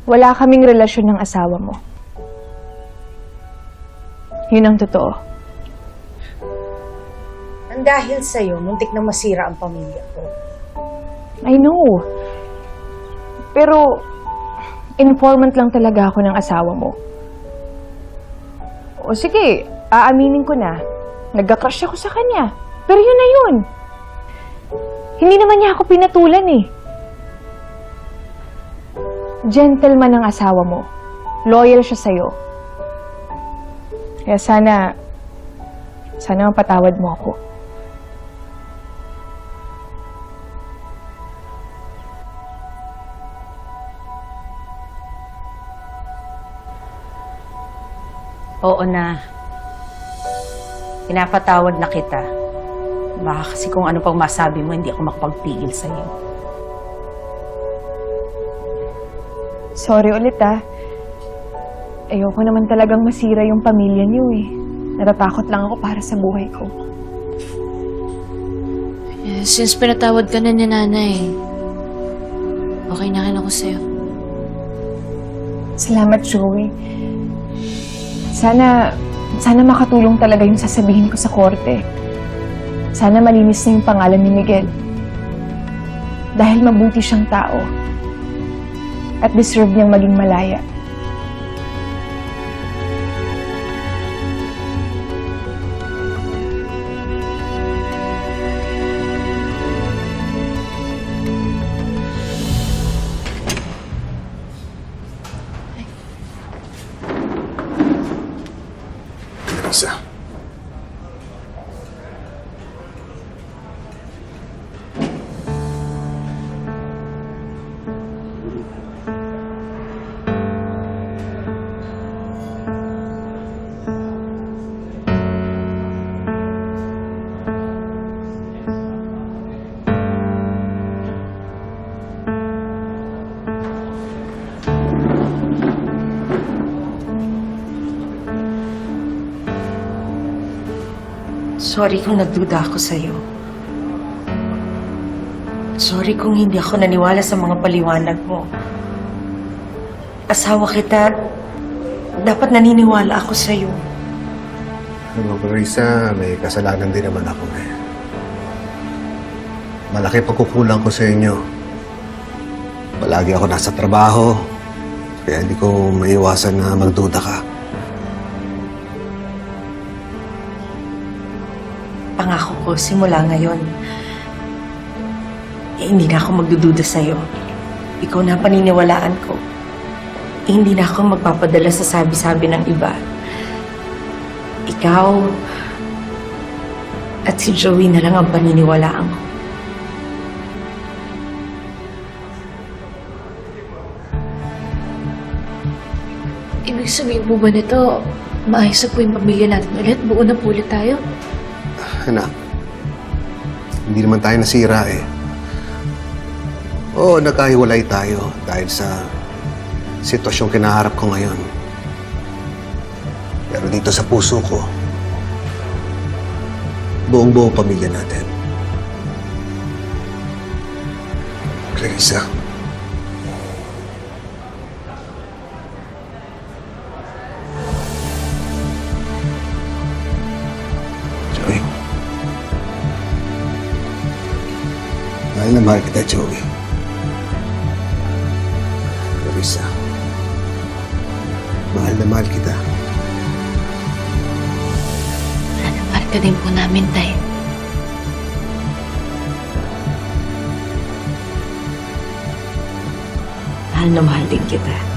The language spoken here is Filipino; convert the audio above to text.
Wala kaming relasyon ng asawa mo. Yun ang totoo. Ang dahil sa'yo, muntik na masira ang pamilya ko. I know. Pero, informant lang talaga ako ng asawa mo. O sige, aaminin ko na. Nagka-crush ako sa kanya. Pero yun na yun. Hindi naman niya ako pinatulan eh. Gentleman ang asawa mo. Loyal siya sa'yo. Kaya sana mapatawad mo ako. Oo na. Pinapatawad na kita. Baka kasi kung ano pang masabi mo, hindi ako makapagpigil sa'yo. Sorry ulit Ayoko naman talagang masira yung pamilya niyo eh. Natatakot lang ako para sa buhay ko. Since pinatawad ka na ni nanay, okay na rin ako sa'yo. Salamat, Joey. Sana makatulong talaga yung sasabihin ko sa korte. Sana malinis na yung pangalan ni Miguel. Dahil mabuti siyang tao. At deserve niyang maging malaya. Isa. Sorry kung nagduda ako sa'yo. Sorry kung hindi ako naniwala sa mga paliwanag mo. Asawa kita, dapat naniniwala ako sa'yo. Ano, Clarissa, may kasalanan din naman ako eh. Malaki pagkukulang ko sa inyo. Palagi ako nasa trabaho, kaya hindi ko maiwasan na magduda ka. Pangako ko, simula ngayon, hindi na ako magdududa sa'yo. Ikaw na ang paniniwalaan ko. Hindi na ako magpapadala sa sabi-sabi ng iba. Ikaw at si Joey na lang ang paniniwalaan ko. Ibig sabihin po ba nito, maayos na po yung pamilya natin ulit? Buo na po ulit tayo? Anak, hindi naman tayo nasira eh. Oo, nagkahiwalay tayo dahil sa sitwasyong kinaharap ko ngayon. Pero dito sa puso ko, buong-buo pamilya natin. Clarissa. Joey. Mahal na mahal kita, Joey. Clarissa. Mahal na mahal kita. Mahal ka din po namin, Tay. Mahal na mahal din kita.